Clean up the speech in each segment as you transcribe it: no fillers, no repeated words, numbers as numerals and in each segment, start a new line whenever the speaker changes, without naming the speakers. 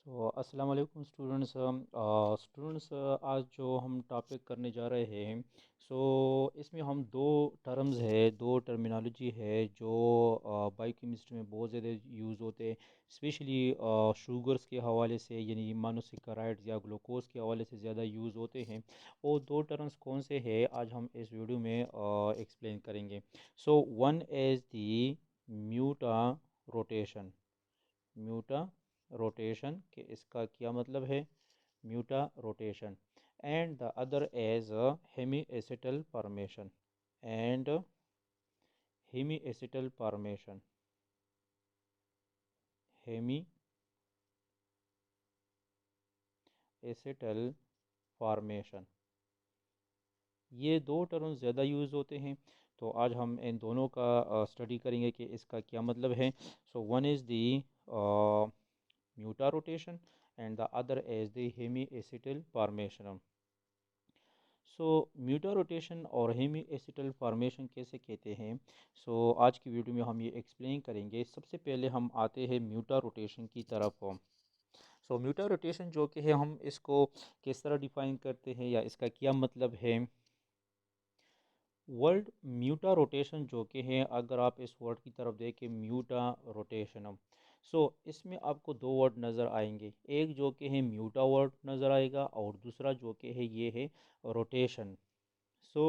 तो अस्सलाम वालेकुम स्टूडेंट्स। आज जो हम टॉपिक करने जा रहे हैं, इसमें हम दो टर्म्स है, दो टर्मिनोलॉजी है जो बायोकेमिस्ट्री में बहुत ज़्यादा यूज़ होते हैं। स्पेशली शुगर्स के हवाले से, यानी मोनोसेकेराइड्स या ग्लूकोज के हवाले से ज़्यादा यूज़ होते हैं। वो दो टर्म्स कौन से हैं, आज हम इस वीडियो में एक्सप्लेन करेंगे। One is the mutarotation. Mutarotation के इसका क्या मतलब है, mutarotation. And the other as hemiacetal formation. And hemiacetal formation. Hemiacetal formation, ये दो टर्म ज़्यादा यूज़ होते हैं। तो आज हम इन दोनों का स्टडी करेंगे कि इसका क्या मतलब है। One is the mutarotation and the other is the hemiacetal formation. Mutarotation और हेमी एसिटल फॉर्मेशन कैसे कहते हैं, आज की वीडियो में हम ये एक्सप्लेन करेंगे। सबसे पहले हम आते हैं म्यूटा रोटेशन की तरफ। म्यूटा रोटेशन जो कि है, हम इसको किस तरह डिफाइन करते हैं या इसका क्या मतलब है। वर्ड म्यूटा रोटेशन जो कि है, अगर आप इस वर्ड की तरफ देखें, म्यूटा रोटेशन, इसमें आपको दो वर्ड नज़र आएंगे। एक जो कि है म्यूटा वर्ड नज़र आएगा और दूसरा जो कि है ये है रोटेशन। सो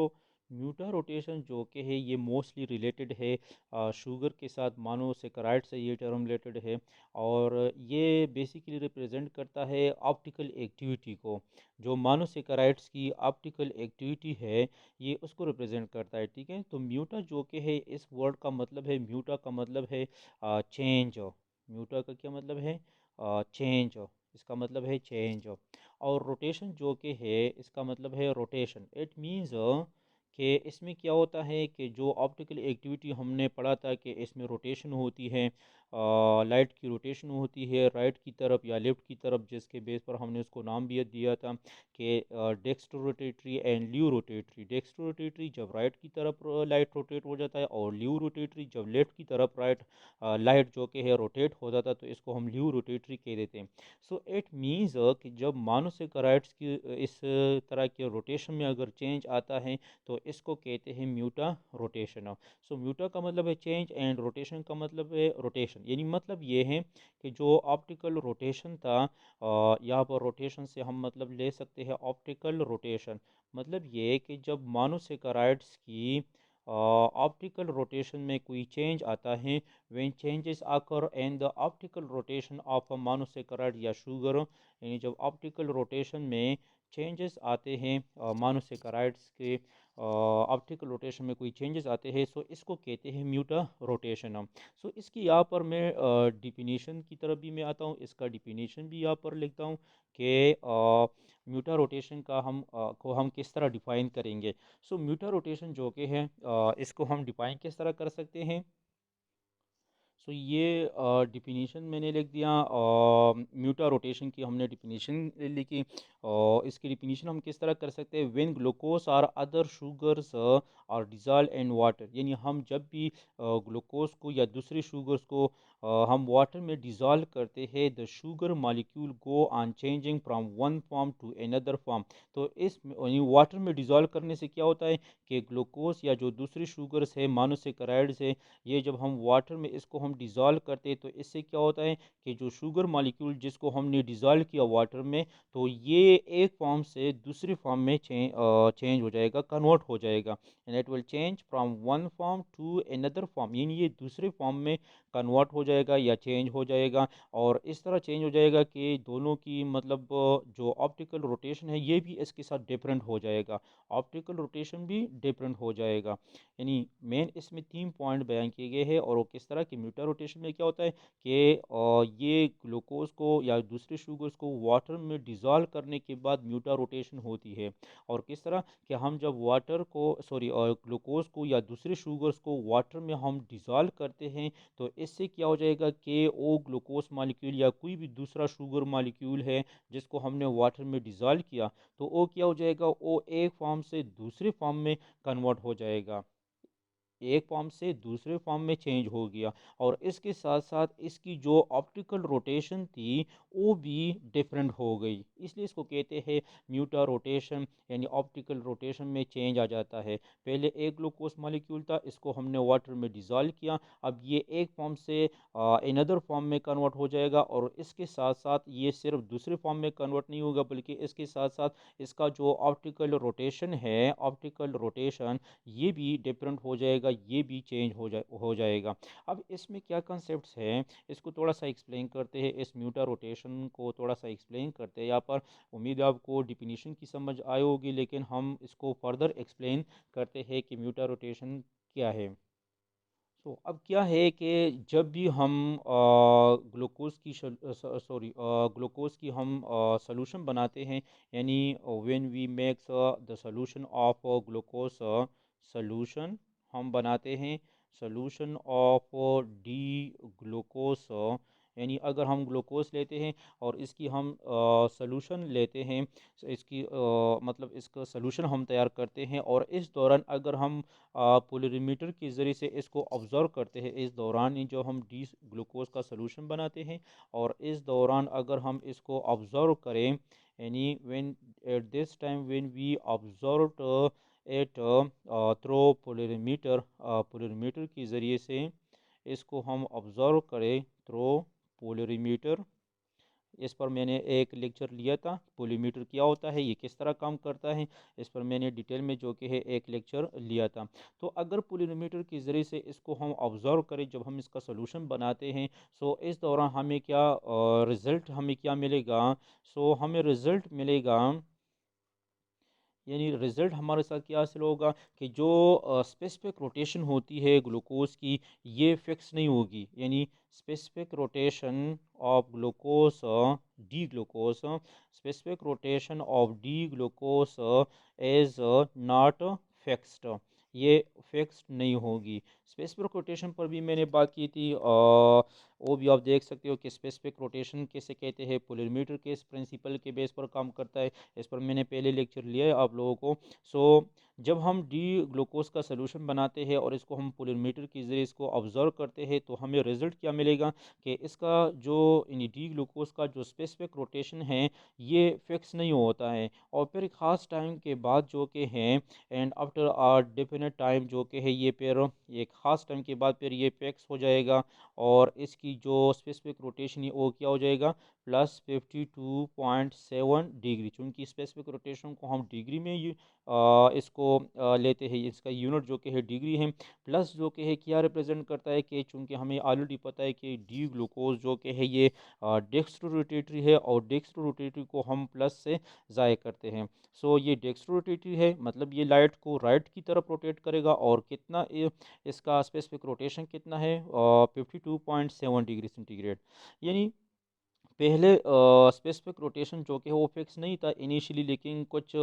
म्यूटा रोटेशन जो कि है ये मोस्टली रिलेटेड है शुगर के साथ, मोनोसेकेराइड से ये टर्म रिलेटेड है। और ये बेसिकली रिप्रेजेंट करता है ऑप्टिकल एक्टिविटी को। जो मोनोसेकेराइड्स की ऑप्टिकल एक्टिविटी है, ये उसको रिप्रेजेंट करता है। ठीक है, तो म्यूटा जो कि है, इस वर्ड का मतलब है, म्यूटा का मतलब है चेंज। म्यूटा का क्या मतलब है, चेंज। इसका मतलब है चेंज। और रोटेशन जो कि है, इसका मतलब है रोटेशन। इट मीन्स कि इसमें क्या होता है कि जो ऑप्टिकल एक्टिविटी हमने पढ़ा था कि इसमें रोटेशन होती है, लाइट की रोटेशन होती है राइट की तरफ या लेफ़्ट की तरफ, जिसके बेस पर हमने उसको नाम भी दिया था कि dextrorotatory and laevorotatory. Dextrorotatory जब राइट की तरफ लाइट रोटेट हो जाता है, और ल्यू रोटेटरी जब लेफ़्ट की तरफ राइट लाइट जो कि है रोटेट हो जाता है, तो इसको हम ल्यू रोटेटरी कह देते हैं। इट मीन्स कि जब मोनोसेकेराइड्स की इस तरह के रोटेशन में अगर चेंज आता है, तो इसको कहते हैं म्यूटा रोटेशन। म्यूटा का मतलब है चेंज एंड रोटेशन का मतलब है रोटेशन। यानी मतलब ये है कि जो ऑप्टिकल रोटेशन था, यहाँ पर रोटेशन से हम मतलब ले सकते हैं ऑप्टिकल रोटेशन। मतलब ये है कि जब मोनोसेकेराइड्स की ऑप्टिकल रोटेशन में कोई चेंज आता है, when changes occur in the optical rotation of a monosaccharide या शुगर, यानी जब ऑप्टिकल रोटेशन में चेंजेस आते हैं मोनोसेकेराइड्स के ऑप्टिकल रोटेशन में कोई चेंजेस आते हैं, इसको कहते हैं म्यूटा रोटेशन। इसकी यहाँ पर मैं डिफिनीशन की तरफ भी मैं आता हूँ, इसका डिफिनीशन भी यहाँ पर लिखता हूँ कि म्यूटा रोटेशन का हम किस तरह डिफाइन करेंगे। म्यूटा रोटेशन जो कि है, इसको हम डिफाइन किस तरह कर सकते हैं। ये डिफिनीशन मैंने लिख दिया। म्यूटा रोटेशन की हमने डिफिनीशन लिखी, और इसकी डिफिनीशन हम किस तरह कर सकते हैं। व्हेन ग्लूकोज और अदर शुगर्स और डिजॉल्व इन वाटर, यानी हम जब भी ग्लूकोज को या दूसरे शुगर्स को हम वाटर में डिजॉल्व करते हैं, the sugar molecule go on changing from one form to another form. तो इस वाटर में डिजॉल्व करने से क्या होता है कि ग्लूकोज या जो दूसरी शुगर्स है, मोनोसेकेराइड्स है, ये जब हम वाटर में इसको हम डिज़ोल्व करते हैं, तो इससे क्या होता है कि जो शुगर मॉलिक्यूल जिसको हमने डिज़ोल्व किया वाटर में, तो ये एक फॉर्म से दूसरी फॉर्म में चेंज हो जाएगा, कन्वर्ट हो जाएगा। And it will change from one form to another form, यानी ये दूसरे फॉर्म में कन्वर्ट हो जाएगा या चेंज हो जाएगा। और इस तरह चेंज हो जाएगा कि दोनों की मतलब जो ऑप्टिकल रोटेशन है, ये भी इसके साथ डिफरेंट हो जाएगा। ऑप्टिकल रोटेशन भी डिफरेंट हो जाएगा। यानी मेन इसमें 3 पॉइंट बयान किए गए हैं। और वो किस तरह कि म्यूटा रोटेशन में क्या होता है कि ये ग्लूकोज को या दूसरे शुगर्स को वाटर में डिज़ोल्व करने के बाद म्यूटा रोटेशन होती है। और किस तरह कि हम जब वाटर को सॉरी ग्लूकोज को या दूसरे शुगर्स को वाटर में हम डिज़ोल्व करते हैं, तो इससे क्या हो जाएगा कि वो ग्लूकोज मालिक्यूल या कोई भी दूसरा शुगर मालिक्यूल है जिसको हमने वाटर में डिज़ोल्व किया, तो वो क्या हो जाएगा, वो एक फॉर्म से दूसरे फॉर्म में कन्वर्ट हो जाएगा। एक फॉर्म से दूसरे फॉर्म में चेंज हो गया, और इसके साथ साथ इसकी जो ऑप्टिकल रोटेशन थी वो भी डिफरेंट हो गई, इसलिए इसको कहते हैं म्यूटा रोटेशन, यानी ऑप्टिकल रोटेशन में चेंज आ जाता है। पहले एक ग्लूकोज मॉलिक्यूल था, इसको हमने वाटर में डिज़ोल्व किया, अब ये एक फॉर्म से अनदर फॉर्म में कन्वर्ट हो जाएगा, और इसके साथ साथ ये सिर्फ दूसरे फॉर्म में कन्वर्ट नहीं होगा, बल्कि इसके साथ साथ इसका जो ऑप्टिकल रोटेशन है, ऑप्टिकल रोटेशन ये भी डिफरेंट हो जाएगा, ये भी चेंज हो जाएगा। अब इसमें क्या कंसेप्ट्स हैं, इसको थोड़ा सा एक्सप्लेन करते हैं, इस म्यूटा रोटेशन को थोड़ा सा एक्सप्लेन करते हैं यहाँ पर। उम्मीद है आपको डिफिनीशन की समझ आई होगी, लेकिन हम इसको फर्दर एक्सप्लेन करते हैं कि म्यूटा रोटेशन क्या है। तो अब क्या है कि जब भी हम ग्लूकोज की ग्लूकोज की हम सोल्यूशन बनाते हैं, यानी when we makes the solution of glucose solution, हम बनाते हैं सोल्यूशन ऑफ डी ग्लूकोज, यानी अगर हम ग्लूकोज लेते हैं और इसकी हम सोल्यूशन लेते हैं, इसकी मतलब इसका सोल्यूशन हम तैयार करते हैं, और इस दौरान अगर हम पोलरीमीटर के ज़रिए से इसको ऑब्ज़र्व करते हैं, इस दौरान ही जो हम डी ग्लूकोज का सोल्यूशन बनाते हैं, और इस दौरान अगर हम इसको ऑब्ज़र्व करें, यानी when at this time when we observe at through polarimeter, polarimeter के ज़रिए से इसको हम ऑब्ज़र्व करें थ्रो पोलरीमीटर। इस पर मैंने एक लेक्चर लिया था, पोलीमीटर क्या होता है, ये किस तरह काम करता है, इस पर मैंने डिटेल में जो कि है एक लेक्चर लिया था। तो अगर पोलीमीटर के ज़रिए से इसको हम ऑब्ज़र्व करें जब हम इसका सोल्यूशन बनाते हैं, सो इस दौरान हमें क्या रिज़ल्ट हमें क्या मिलेगा, सो हमें रिज़ल्ट मिलेगा, यानी रिज़ल्ट हमारे साथ क्या हासिल होगा कि जो स्पेसिफिक रोटेशन होती है ग्लूकोज की, ये फिक्स नहीं होगी, यानी specific rotation of glucose, D glucose, specific rotation of D glucose is not fixed, ये फिक्स्ड नहीं होगी। स्पेसिफिक रोटेशन पर भी मैंने बात की थी, वो भी आप देख सकते हो कि स्पेसिफिक रोटेशन कैसे कहते हैं, पोलरीमीटर के इस प्रिंसिपल के बेस पर काम करता है, इस पर मैंने पहले लेक्चर लिया है आप लोगों को। सो जब हम डी ग्लूकोज का सोल्यूशन बनाते हैं और इसको हम पोलरीमीटर के ज़रिए इसको ऑब्ज़र्व करते हैं, तो हमें रिजल्ट क्या मिलेगा कि इसका जो डी ग्लूकोज का जो स्पेसिफिक रोटेशन है ये फिक्स नहीं होता है, और फिर एक ख़ास टाइम के बाद जो कि है, and after a definite time जो कि है, ये फिर एक ख़ास टाइम के बाद फिर ये फिक्स हो जाएगा, और इसकी जो स्पेसिफिक रोटेशन है वो क्या हो जाएगा, +52.7 डिग्री। चूँकि स्पेसिफिक रोटेशन को हम डिग्री में इसको लेते हैं, इसका यूनिट जो कि है डिग्री है, प्लस जो कि है क्या रिप्रेजेंट करता है कि चूँकि हमें ऑलरेडी पता है कि डी ग्लूकोज जो कि है ये डेक्स्ट्रो रोटेटरी है, और डेक्स्ट्रो रोटेटरी को हम प्लस से ज़ाय करते हैं। सो ये डेक्स्ट्रो रोटेटरी है, मतलब ये लाइट को राइट की तरफ रोटेट करेगा, और कितना इसका स्पेसिफिक रोटेशन कितना है, 52.7 डिग्री सेंटीग्रेड। यानी पहले स्पेसिफिक रोटेशन जो कि वो फिक्स नहीं था इनिशियली, लेकिन कुछ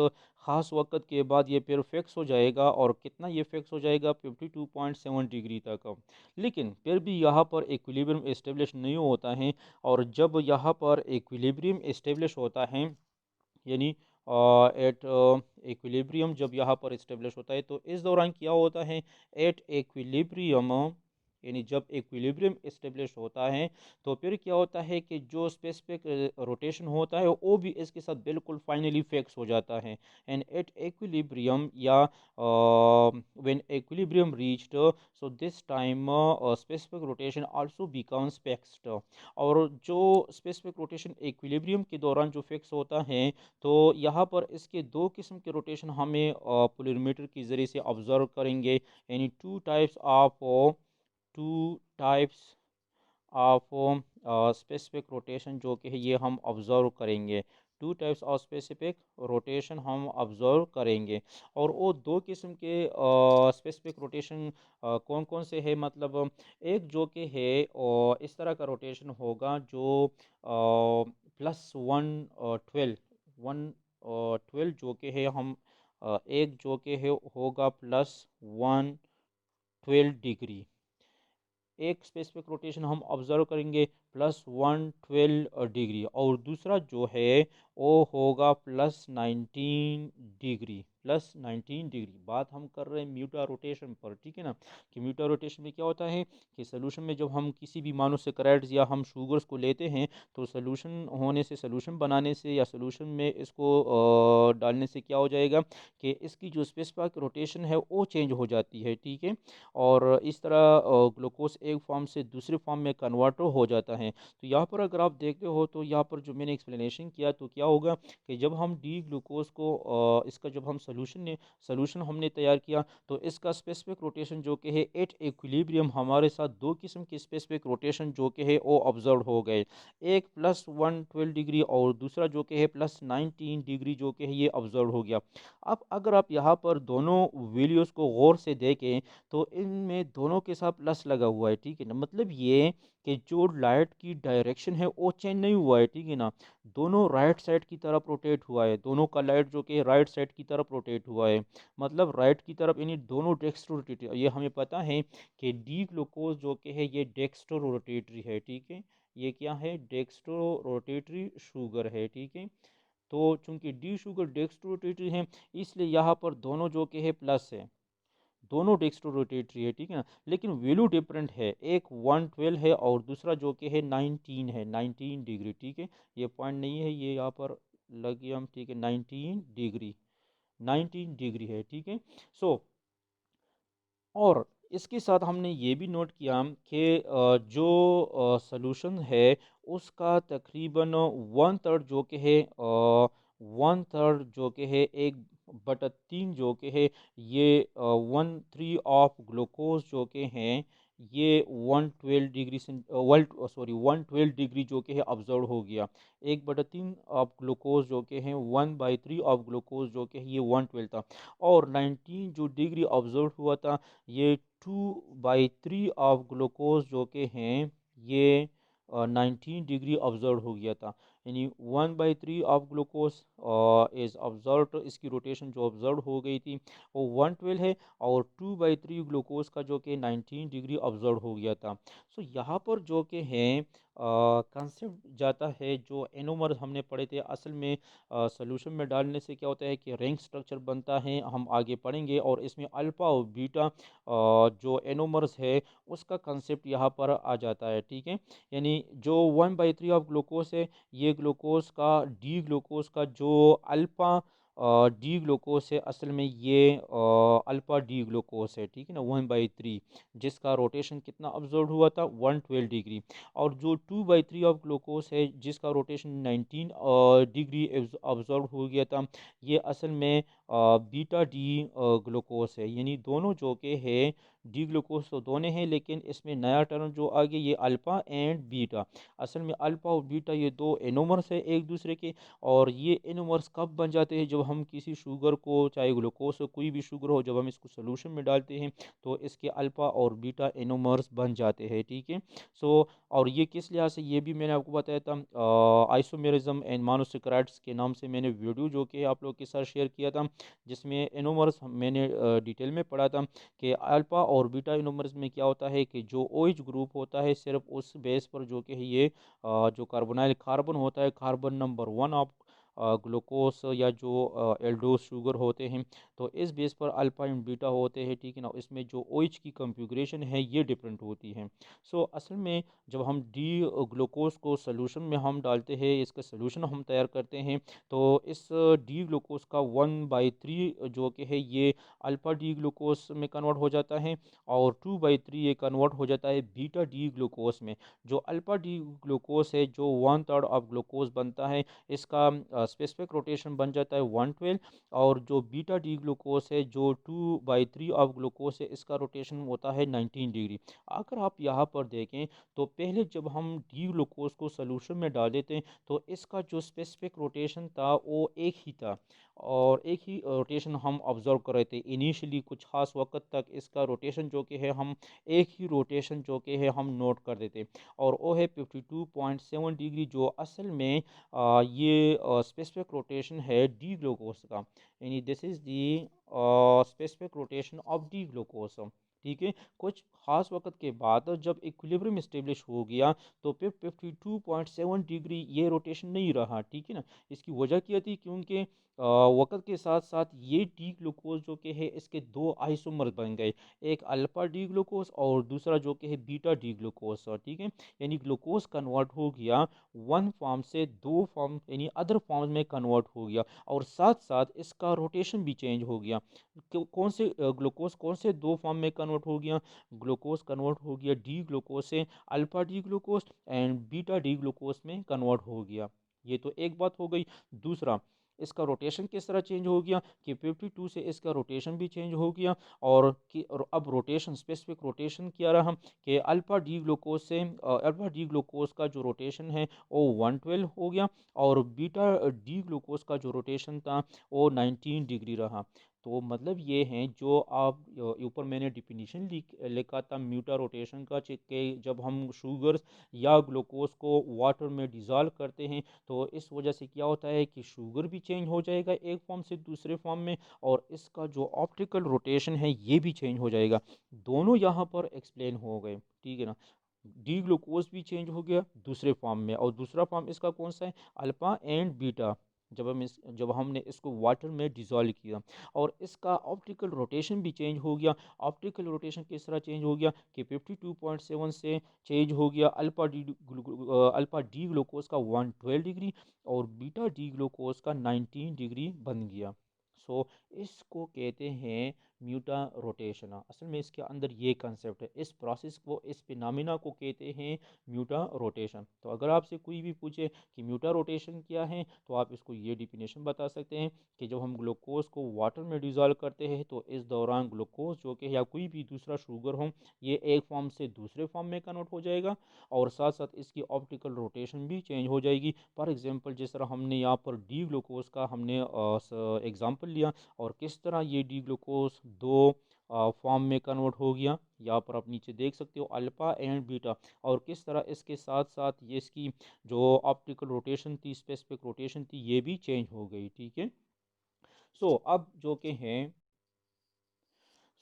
ख़ास वक्त के बाद ये फिर फिक्स हो जाएगा, और कितना ये फिक्स हो जाएगा, 52.7 डिग्री तक। लेकिन फिर भी यहाँ पर इक्विलिब्रियम इस्टेब्लिश नहीं होता है, और जब यहाँ पर इक्विलिब्रियम इस्टेब्लिश होता है, यानी एट इक्विलिब्रियम जब यहाँ पर इस्टेब्लिश होता है, तो इस दौरान क्या होता है, एट इक्विलिब्रियम, यानी जब इक्विलिब्रियम इस्टेब्लिश होता है, तो फिर क्या होता है कि जो स्पेसिफिक रोटेशन होता है वो भी इसके साथ बिल्कुल फाइनली फिक्स हो जाता है, एंड एट इक्विलिब्रियम या when equilibrium reached, so this time specific rotation also becomes fixed. और जो स्पेसिफिक रोटेशन इक्विलिब्रियम के दौरान जो फिक्स होता है, तो यहाँ पर इसके दो किस्म के रोटेशन हमें पोलरीमीटर के ज़रिए से ऑब्ज़र्व करेंगे, यानी two types of specific rotation जो कि है ये हम ऑब्ज़र्व करेंगे, two types of specific rotation हम ऑब्ज़र्व करेंगे। और वो दो किस्म के स्पेसिफिक रोटेशन कौन कौन से हैं, मतलब एक जो कि है इस तरह का रोटेशन होगा जो +112 जो कि है हम एक जो कि है होगा +112 डिग्री, एक स्पेसिफिक रोटेशन हम ऑब्जर्व करेंगे +112 डिग्री, और दूसरा जो है वो होगा +19 डिग्री। +19 डिग्री, बात हम कर रहे हैं म्यूटा रोटेशन पर, ठीक है ना। कि म्यूटा रोटेशन में क्या होता है कि सोल्यूशन में जब हम किसी भी मोनोसेक्राइड्स या हम शुगर्स को लेते हैं, तो सोल्यूशन होने से, सोल्यूशन बनाने से या सोल्यूशन में इसको डालने से क्या हो जाएगा कि इसकी जो स्पेसिफिक रोटेशन है वो चेंज हो जाती है, ठीक है। और इस तरह ग्लूकोज एक फॉर्म से दूसरे फॉर्म में कन्वर्ट हो जाता है। तो यहाँ पर अगर आप देखते हो तो यहाँ पर जो मैंने एक्सप्लेनेशन किया, तो क्या होगा कि जब हम डी ग्लूकोज को इसका जब हम सोल्यूशन हमने तैयार किया, तो इसका स्पेसिफिक रोटेशन जो कि है एट इक्विलिब्रियम, हमारे साथ दो किस्म की स्पेसिफिक रोटेशन जो कि है वो ऑब्जर्व हो गए। एक +112 डिग्री और दूसरा जो कि है +19 डिग्री जो कि है ये ऑब्जर्व हो गया। अब अगर आप यहाँ पर दोनों वीडियोस को गौर से देखें, तो इनमें दोनों के साथ प्लस लगा हुआ है, ठीक है ना। मतलब ये कि जो लाइट की डायरेक्शन है वो चेंज नहीं हुआ है, ठीक है ना। दोनों राइट साइड की तरफ रोटेट हुआ है, दोनों का लाइट जो कि राइट साइड की तरफ रोटेट हुआ है, मतलब राइट की तरफ, यानी दोनों डेक्स्ट्रो रोटेटरी। ये हमें पता है कि डी ग्लूकोज जो कि है ये डेक्स्ट्रो रोटेटरी है, ठीक है। ये क्या है, डेक्स्ट्रो रोटेटरी शुगर है, ठीक है। तो चूंकि डी शुगर डेक्स्ट्रो रोटेटरी है, इसलिए यहाँ पर दोनों जो कि है प्लस है, दोनों डेस्क्टो रोटेटरी है, ठीक है ना। लेकिन वैल्यू डिफरेंट है, एक 112 है और दूसरा जो कि है 19 है, 19 डिग्री, ठीक है। ये पॉइंट नहीं है, ये यहाँ पर लगे हम, ठीक है। 19 डिग्री, 19 डिग्री है, ठीक है। सो और इसके साथ हमने ये भी नोट किया कि जो सॉल्यूशन है उसका तकरीबन 1/3 जो कि है, 1/3 जो कि है, 1/3 जो कि है, ये 1/3 ऑफ ग्लूकोज जो कि हैं, ये 112 डिग्री से वर्ल्ड सॉरी 112 डिग्री जो कि है ऑब्जर्व हो गया। 1/3 ऑफ ग्लूकोज जो कि है, 1/3 ऑफ ग्लूकोज जो कि है, ये 112 था। और 19 जो डिग्री ऑब्जर्व हुआ था, ये 2/3 ऑफ ग्लूकोज जो के हैं, ये 19 डिग्री ऑब्जर्व हो गया था। यानी 1/3 ऑफ ग्लूकोज इज ऑब्जर्व, इसकी रोटेशन जो ऑब्जर्व हो गई थी वो 112 है, और 2/3 ग्लूकोज का जो कि 19 डिग्री ऑब्जर्व हो गया था। सो यहाँ पर जो कि है कंसेप्ट जाता है, जो एनोमर हमने पढ़े थे, असल में सोल्यूशन में डालने से क्या होता है कि रिंग स्ट्रक्चर बनता है, हम आगे पढ़ेंगे। और इसमें अल्फ़ा और बीटा जो एनोमर्स है उसका कंसेप्ट यहाँ पर आ जाता है, ठीक है। यानी जो 1/3 ऑफ ग्लूकोज है, ये ग्लूकोज का, डी ग्लूकोज का जो अल्फ़ा डी ग्लूकोज है, असल में ये अल्फ़ा डी ग्लूकोज है, ठीक है ना। 1/3 जिसका रोटेशन कितना ऑब्जर्व हुआ था, 112 डिग्री। और जो 2/3 ऑफ ग्लूकोज है जिसका रोटेशन 19 डिग्री ऑब्जर्व हो गया था, ये असल में बीटा डी ग्लूकोज है। यानी दोनों जो के है, डी ग्लूकोज तो दोनों हैं, लेकिन इसमें नया टर्म जो आ गया, ये अल्फ़ा एंड बीटा। असल में अल्फ़ा और बीटा ये दो एनोमर्स है एक दूसरे के। और ये एनोमर्स कब बन जाते हैं, जब हम किसी शुगर को, चाहे ग्लूकोज हो, कोई भी शुगर हो, जब हम इसको सोल्यूशन में डालते हैं, तो इसके अल्फ़ा और बीटा एनोमर्स बन जाते हैं, ठीक है। सो और ये किस लिहाज से, ये भी मैंने आपको बताया था, आइसोमेरिज्म एंड मोनोसेक्राइड्स के नाम से मैंने वीडियो जो कि आप लोग के साथ शेयर किया था, जिसमें एनोमर्स मैंने डिटेल में पढ़ा था कि अल्फ़ा और बीटा एनोमर्स में क्या होता है कि जो OH ग्रुप होता है, सिर्फ उस बेस पर जो कि है ये जो कार्बोनाइल कार्बन होता है, कार्बन नंबर 1 ऑफ ग्लूकोज या जो एल्डोस शुगर होते हैं, तो इस बेस पर अल्फा एंड बीटा होते हैं, ठीक है ना। इसमें जो OH की कॉन्फ़िगरेशन है ये डिफरेंट होती है। सो असल में जब हम डी ग्लूकोज को सोल्यूशन में हम डालते हैं, इसका सोल्यूशन हम तैयार करते हैं, तो इस डी ग्लूकोज का 1/3 जो कि है ये अल्फ़ा डी ग्लूकोज में कन्वर्ट हो जाता है, और 2/3 ये कन्वर्ट हो जाता है बीटा डी ग्लूकोज में। जो अल्फ़ा डी ग्लूकोज है, जो 1/3 ऑफ ग्लूकोज बनता है, इसका स्पेसिफिक रोटेशन बन जाता है 112। और जो बीटा डी ग्लूकोज है, जो 2/3 ऑफ ग्लूकोज है, इसका रोटेशन होता है 19 डिग्री। अगर आप यहाँ पर देखें, तो पहले जब हम डी ग्लूकोज को सोल्यूशन में डाल देते हैं, तो इसका जो स्पेसिफिक रोटेशन था वो एक ही था, और एक ही रोटेशन हम ऑब्जर्व कर रहे थे इनिशियली कुछ खास वक्त तक। इसका रोटेशन जो कि है, हम एक ही रोटेशन जो कि है हम नोट कर देते, और वो है 52.7 डिग्री, जो असल में ये स्पेसिफिक रोटेशन है डी ग्लूकोज का। यानी this is the specific rotation of D glucose, ठीक है। कुछ ख़ास वक्त के बाद जब इक्विलिब्रियम इस्टेब्लिश हो गया तो फिर 52.7 डिग्री ये रोटेशन नहीं रहा, ठीक है ना। इसकी वजह क्या थी, क्योंकि वक्त के साथ साथ ये डी ग्लूकोज जो कि है इसके दो आइसोमर बन गए, एक अल्फा डी ग्लूकोज और दूसरा जो कि है बीटा डी ग्लूकोज, ठीक है। यानी ग्लूकोज कन्वर्ट हो गया वन फॉर्म से दो फॉर्म यानी अदर फॉर्म में कन्वर्ट हो गया, और साथ साथ इसका रोटेशन भी चेंज हो गया। कौन से ग्लूकोज कौन से दो फॉर्म में कन्वर्ट हो गया, ग्लूकोज कन्वर्ट हो गया डी ग्लूकोज से alpha D glucose and beta D glucose में कन्वर्ट हो गया। ये तो एक बात हो गई। दूसरा, इसका रोटेशन किस तरह चेंज हो गया कि 52 से इसका रोटेशन भी चेंज हो गया, और अब रोटेशन स्पेसिफिक रोटेशन क्या रहा कि अल्फा डी ग्लूकोज से अल्फा डी ग्लूकोज का जो रोटेशन है वो 112 हो गया, और बीटा डी ग्लूकोज का जो रोटेशन था वो 19 डिग्री रहा। तो मतलब ये हैं जो आप ऊपर मैंने डिफिनीशन लिखा था म्यूटा रोटेशन का, कि जब हम शुगर्स या ग्लूकोज को वाटर में डिज़ोल्व करते हैं तो इस वजह से क्या होता है कि शुगर भी चेंज हो जाएगा एक फॉर्म से दूसरे फॉर्म में, और इसका जो ऑप्टिकल रोटेशन है ये भी चेंज हो जाएगा। दोनों यहाँ पर एक्सप्लेन हो गए, ठीक है ना। डी ग्लूकोज भी चेंज हो गया दूसरे फॉर्म में, और दूसरा फॉर्म इसका कौन सा है, अल्फा एंड बीटा, जब हमने इसको वाटर में डिज़ोल्व किया, और इसका ऑप्टिकल रोटेशन भी चेंज हो गया। ऑप्टिकल रोटेशन किस तरह चेंज हो गया कि 52.7 से चेंज हो गया अल्फा डी ग्लूकोज का 112 डिग्री, और बीटा डी ग्लूकोज का 19 डिग्री बन गया। सो इसको कहते हैं म्यूटा रोटेशन। असल में इसके अंदर ये कंसेप्ट है, इस प्रोसेस को, इस फिनोमिना को कहते हैं म्यूटा रोटेशन। तो अगर आपसे कोई भी पूछे कि म्यूटा रोटेशन क्या है, तो आप इसको ये डिफिनेशन बता सकते हैं कि जब हम ग्लूकोज को वाटर में डिज़ोल्व करते हैं तो इस दौरान ग्लूकोज जो कि या कोई भी दूसरा शुगर हो ये एक फॉर्म से दूसरे फॉर्म में कन्वर्ट हो जाएगा, और साथ साथ इसकी ऑप्टिकल रोटेशन भी चेंज हो जाएगी। फॉर एग्जांपल जिस तरह हमने यहाँ पर डी ग्लूकोज का हमने एग्जांपल लिया, और किस तरह ये डी ग्लूकोज दो फॉर्म में कन्वर्ट हो गया, यहाँ पर आप नीचे देख सकते हो अल्फा एंड बीटा, और किस तरह इसके साथ साथ ये इसकी जो ऑप्टिकल रोटेशन थी, स्पेसिफिक रोटेशन थी, ये भी चेंज हो गई, ठीक है। सो अब जो कि हैं,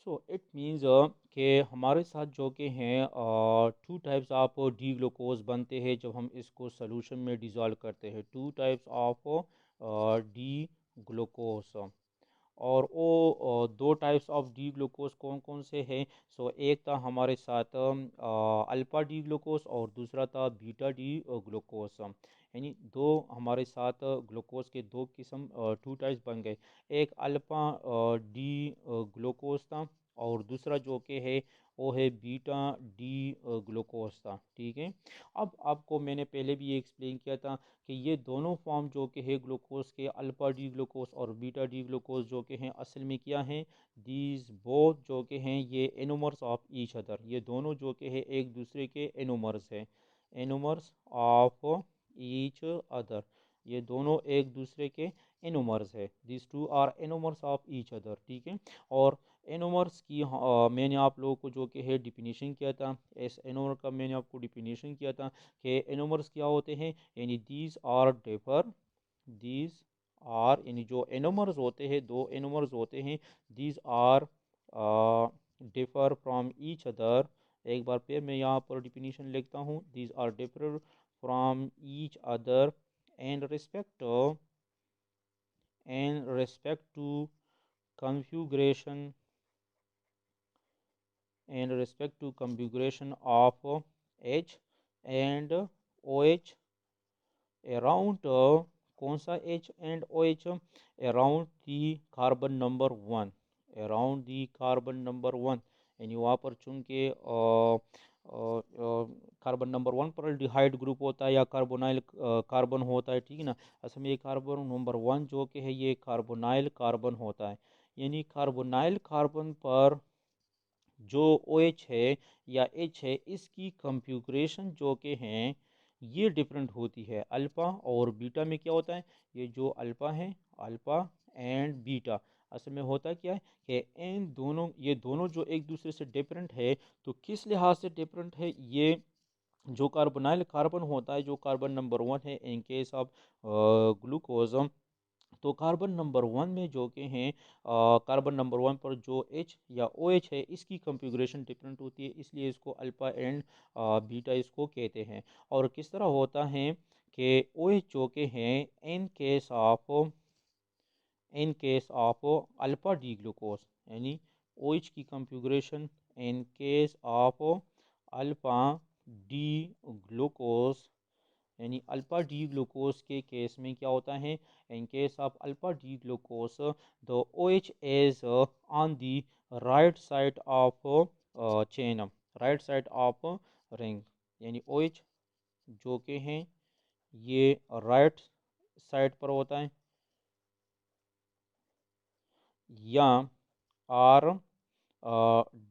सो इट मीन्स कि हमारे साथ जो कि हैं two types of D glucose बनते हैं जब हम इसको सोल्यूशन में डिज़ोल्व करते हैं, two types of D glucose. और वो दो टाइप्स ऑफ डी ग्लूकोज कौन कौन से हैं, सो एक था हमारे साथ अल्फ़ा डी ग्लूकोज और दूसरा था बीटा डी ग्लूकोज। यानी दो हमारे साथ ग्लूकोज के दो किस्म टू टाइप्स बन गए, एक अल्फ़ा डी ग्लूकोज था, और दूसरा जो कि है वो है बीटा डी ग्लूकोज था, ठीक है। अब आपको मैंने पहले भी ये एक्सप्लेन किया था कि ये दोनों फॉर्म जो कि है ग्लूकोज के, अल्फा डी ग्लूकोज और बीटा डी ग्लूकोज जो कि हैं असल में क्या हैं, दीज बोथ जो कि हैं ये एनोमर्स ऑफ ईच अदर, ये दोनों जो कि है एक दूसरे के एनोमर्स हैं, एनोमर्स ऑफ ईच अदर, ये दोनों एक दूसरे के एनोमर्स है, this two are anomers of each other, ठीक है। और एनोमर्स की मैंने आप लोगों को जो कि है डिफिनीशन किया था, इस एनोमर का मैंने आपको डिफिनीशन किया था कि एनोमर्स क्या होते हैं, यानी दीज आर यानी जो एनोमर्स होते हैं, दो एनोमर्स होते हैं, these are differ from each other. एक बार फिर मैं यहाँ पर डिफिनीशन लिखता हूँ, these are differ from each other and respect to configuration of H and OH around कौन सा H and OH, around the carbon number 1, around the carbon number 1, यानी वहाँ पर चूंकि कार्बन नंबर 1 पर डिहाइड ग्रुप होता है या कार्बोनाइल कार्बन होता है, ठीक है ना। असल में ये कार्बन नंबर 1 जो कि है ये कार्बोनाइल कार्बन होता है, यानी कार्बोनाइल कार्बन पर जो OH है या H है इसकी कंफ्यूग्रेशन जो कि हैं ये डिफरेंट होती है। अल्फ़ा और बीटा में क्या होता है, ये जो अल्फ़ा है, अल्फ़ा एंड बीटा, असल में होता क्या है कि ये दोनों जो एक दूसरे से डिफरेंट है, तो किस लिहाज से डिफरेंट है, ये जो कार्बोनाइल कार्बन होता है, जो कार्बन नंबर 1 है इन केस ऑफ ग्लूकोज, तो कार्बन नंबर वन में जो कि हैं कार्बन नंबर वन पर जो एच या ओ एच है इसकी कॉन्फ़िगरेशन डिफरेंट होती है, इसलिए इसको अल्फ़ा एंड बीटा इसको कहते हैं। और किस तरह होता है कि ओ एच जो कि हैं in case of alpha D glucose, यानी ओ एच की configuration in case of alpha D glucose, यानी अल्फा डी ग्लूकोज के केस में क्या होता है, in case of alpha D glucose the O H is on the right side of chain, right side of ring, यानी O H जो के हैं ये राइट साइड पर होता है, या आर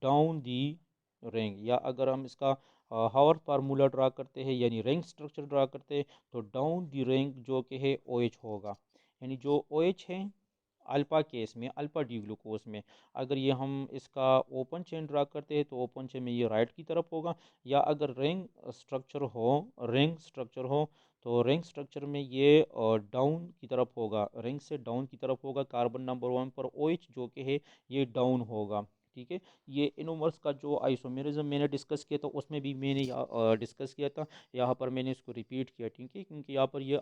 डाउन दी रिंग, या अगर हम इसका हावर फार्मूला ड्रा करते हैं यानी रिंग स्ट्रक्चर ड्रा करते हैं तो डाउन दी रिंग जो कि है ओ एच होगा, यानी जो ओ एच है अल्फा केस में अल्फा डी ग्लूकोज में, अगर ये हम इसका ओपन चेन ड्रा करते हैं तो ओपन चेन में ये राइट की तरफ होगा, या अगर रिंग स्ट्रक्चर हो तो रिंग स्ट्रक्चर में ये डाउन की तरफ होगा, रिंग से डाउन की तरफ होगा, कार्बन नंबर वन पर ओ एच जो कि है ये डाउन होगा। ठीक है, ये इनोमर्स का जो आइसोमेरिज्म मैंने डिस्कस किया था उसमें भी मैंने डिस्कस किया था, यहाँ पर मैंने इसको रिपीट किया, ठीक है, क्योंकि यहाँ पर ये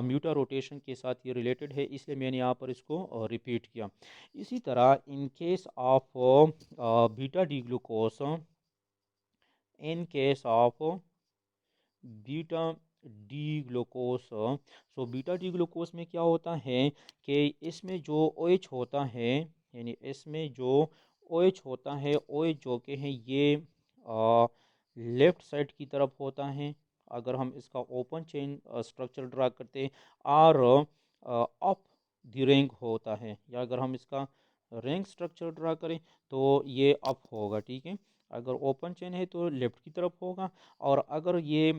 म्यूटा रोटेशन के साथ ये रिलेटेड है, इसलिए मैंने यहाँ पर इसको रिपीट किया। इसी तरह इन case of beta D glucose, in case of beta D glucose, so beta D glucose में क्या होता है कि इसमें जो ओ एच होता है, यानी इसमें जो ओ एच होता है, ओ एच जो के हैं ये लेफ्ट साइड की तरफ होता है, अगर हम इसका ओपन चेन स्ट्रक्चर ड्रा करते हैं, और अप द रिंग होता है, या अगर हम इसका रिंग स्ट्रक्चर ड्रा करें तो ये अप होगा। ठीक है, अगर ओपन चेन है तो लेफ्ट की तरफ होगा, और अगर ये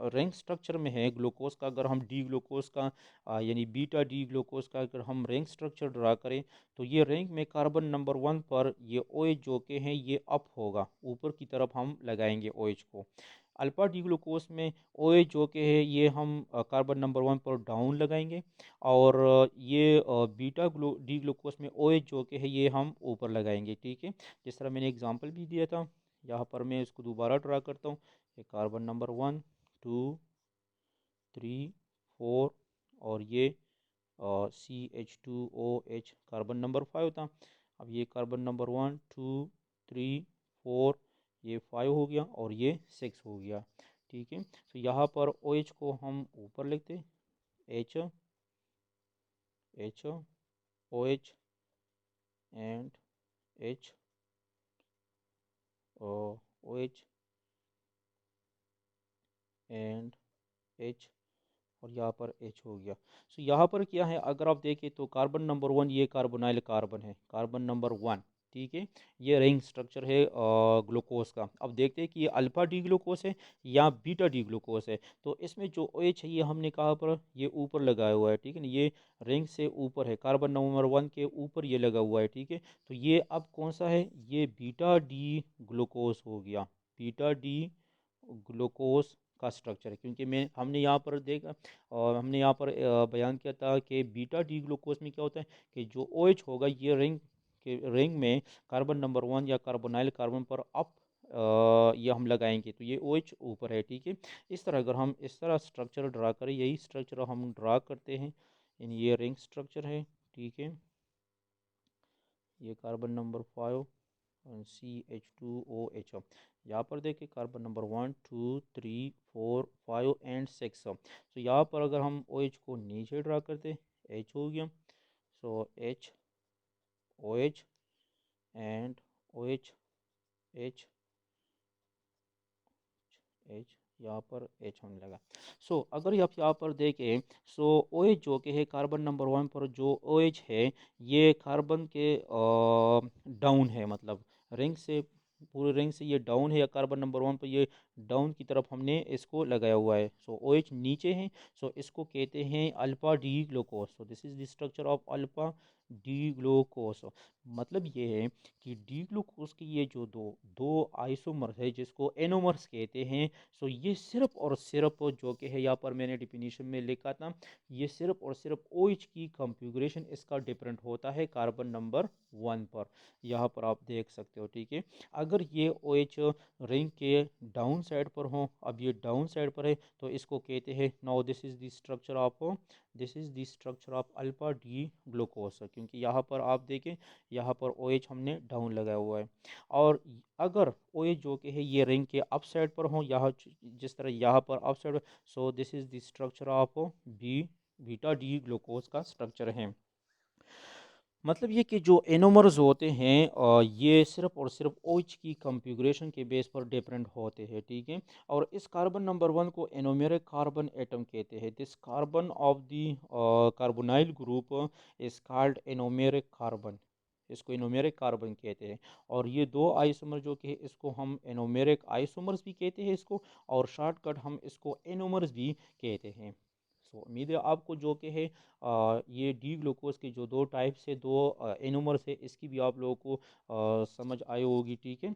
रिंग स्ट्रक्चर में है ग्लूकोज का, अगर हम डी ग्लूकोज का यानी बीटा डी ग्लूकोज का अगर हम रिंग स्ट्रक्चर ड्रा करें तो ये रिंग में कार्बन नंबर वन पर ये ओ एच जो के हैं ये अप होगा, ऊपर की तरफ हम लगाएंगे ओ एच को। अल्फा डी ग्लूकोज में ओ एच जो के है ये हम कार्बन नंबर वन पर डाउन लगाएंगे, और ये डी ग्लूकोज में ओ एच जो के है ये हम ऊपर लगाएंगे। ठीक है, जिस तरह मैंने एग्जांपल भी दिया था, यहाँ पर मैं इसको दोबारा ड्रा करता हूँ, ये carbon number one, two, three, four, और ये CH2OH कार्बन नंबर फाइव था। अब ये carbon number one, two, three, four, ये फाइव हो गया, और ये सिक्स हो गया। ठीक है, तो यहाँ पर OH को हम ऊपर लिखते, H, H, OH and H, OH and H, और यहाँ पर H हो गया। सो यहाँ पर क्या है, अगर आप देखें तो कार्बन नंबर वन ये कार्बोनाइल कार्बन है, कार्बन नंबर वन। ठीक है, ये रिंग स्ट्रक्चर है ग्लूकोज का। अब देखते हैं कि ये अल्फा डी ग्लूकोज है या बीटा डी ग्लूकोज है। तो इसमें जो ओ एच है ये हमने कहा पर ये ऊपर लगाया हुआ है, ठीक है ना, ये रिंग से ऊपर है, कार्बन नंबर वन के ऊपर ये लगा हुआ है। ठीक है, तो ये अब कौन सा है, ये बीटा डी ग्लूकोज हो गया, बीटा डी ग्लूकोज का स्ट्रक्चर है, क्योंकि मैं हमने यहाँ पर देखा और हमने यहाँ पर बयान किया था कि बीटा डी ग्लूकोज में क्या होता है कि जो ओ एच होगा ये रिंग में कार्बन नंबर वन या कार्बोनाइल कार्बन पर अप ये हम लगाएंगे तो ये ओ एच ऊपर है। ठीक है, इस तरह अगर हम इस तरह स्ट्रक्चर ड्रा करें, यही स्ट्रक्चर हम ड्रा करते हैं, यानी ये रिंग स्ट्रक्चर है। ठीक है, ये कार्बन नंबर फाइव, CH2OH, यहाँ पर देखिए carbon number one, two, three, four, five and six. तो यहाँ पर अगर हम ओ एच को नीचे ड्रा करते, एच हो गया, so H, O H and O H, H, H, यहाँ पर एच होने लगा। सो अगर आप यहाँ पर देखें, सो ओ एच जो कि है कार्बन नंबर वन पर जो ओ एच है ये कार्बन के डाउन है, मतलब रिंग से, पूरे रिंग से ये डाउन है, या कार्बन नंबर वन पर ये डाउन की तरफ हमने इसको लगाया हुआ है। सो ओ एच नीचे है, सो इसको कहते हैं alpha D glucose. So this is the structure of alpha D glucose. मतलब ये है कि डी ग्लूकोस की ये जो दो दो आइसोमर्स है जिसको एनोमर्स कहते हैं, सो ये सिर्फ और सिर्फ जो कि है यहाँ पर मैंने डिफिनीशन में लिखा था, ये सिर्फ और सिर्फ OH की कॉन्फ़िगरेशन इसका डिफरेंट होता है कार्बन नंबर 1 पर। यहाँ पर आप देख सकते हो, ठीक है। अगर ये OH रिंग के डाउन साइड पर हो, अब ये डाउन साइड पर है तो इसको कहते हैं, now this is the structure of alpha D glucose, क्योंकि यहाँ पर आप देखें यहाँ पर OH हमने डाउन लगाया हुआ है। और अगर OH जो कि है ये रिंग के अप साइड पर हो, यहाँ जिस तरह यहाँ पर up side, so this is the structure of B beta D glucose का स्ट्रक्चर है। मतलब ये कि जो एनोमर्स होते हैं ये सिर्फ और सिर्फ OH की कॉन्फ़िगरेशन के बेस पर डिफरेंट होते हैं, ठीक है। और इस कार्बन नंबर 1 को एनोमेरिक कार्बन एटम कहते हैं। This carbon of the carbonyl group is called anomeric carbon, इसको एनोमेरिक कार्बन कहते हैं। और ये दो आइसोमर जो कि है इसको हम एनोमेरिक आइसोमर्स भी कहते हैं इसको, और शॉर्टकट हम इसको एनोमर्स भी कहते हैं। सो उम्मीद है आपको जो कि है ये डी ग्लूकोज के जो दो टाइप से दो एनोमर्स है इसकी भी आप लोगों को समझ आई होगी, ठीक है।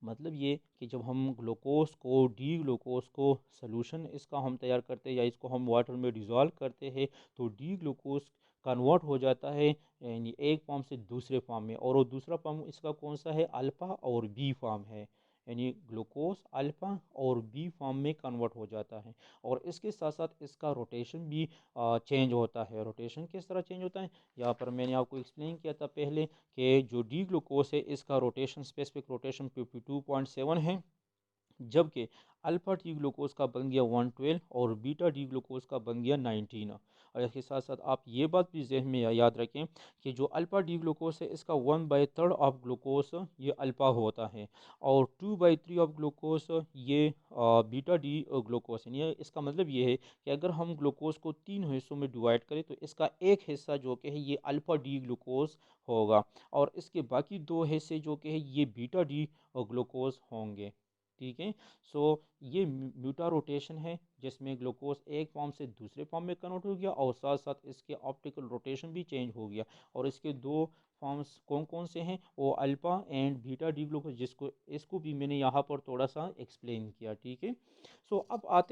मतलब ये कि जब हम ग्लूकोज को डी ग्लूकोज को सोल्यूशन इसका हम तैयार करते हैं या इसको हम वाटर में डिज़ोल्व करते हैं तो डी ग्लूकोज कन्वर्ट हो जाता है यानी एक फॉर्म से दूसरे फॉर्म में, और वो दूसरा फॉर्म इसका कौन सा है, अल्फ़ा और बी फॉर्म है। यानी ग्लूकोज अल्फ़ा और बी फॉर्म में कन्वर्ट हो जाता है। और इसके साथ साथ इसका रोटेशन भी चेंज होता है। रोटेशन किस तरह चेंज होता है, यहाँ पर मैंने आपको एक्सप्लेन किया था पहले कि जो डी ग्लूकोज है इसका रोटेशन स्पेसिफिक रोटेशन 52.7 है, जबकि अल्फा टी ग्लूकोज का बन गया 112 और बीटा डी ग्लूकोज का बन गया 19। और इसके साथ साथ आप ये बात भी जहन में याद रखें कि जो अल्फा डी ग्लूकोज है इसका 1/3 ऑफ ग्लूकोज ये अल्फा होता है, और 2/3 ऑफ ग्लूकोज ये बीटा डी ग्लूकोज है। ये इसका मतलब ये है कि अगर हम ग्लूकोज को 3 हिस्सों में डिवाइड करें तो इसका एक हिस्सा जो कि है ये अल्फा डी ग्लूकोज होगा, और इसके बाकी 2 हिस्से जो कि है ये बीटा डी ग्लूकोज होंगे, ठीक है। सो ये म्यूटा रोटेशन है जिसमें ग्लूकोज एक फॉर्म से दूसरे फॉर्म में कन्वर्ट हो गया, और साथ साथ इसके ऑप्टिकल रोटेशन भी चेंज हो गया। और इसके दो फॉर्म्स कौन कौन से हैं, वो alpha and beta D glucose, जिसको इसको भी मैंने यहाँ पर थोड़ा सा एक्सप्लेन किया, ठीक है। सो अब आते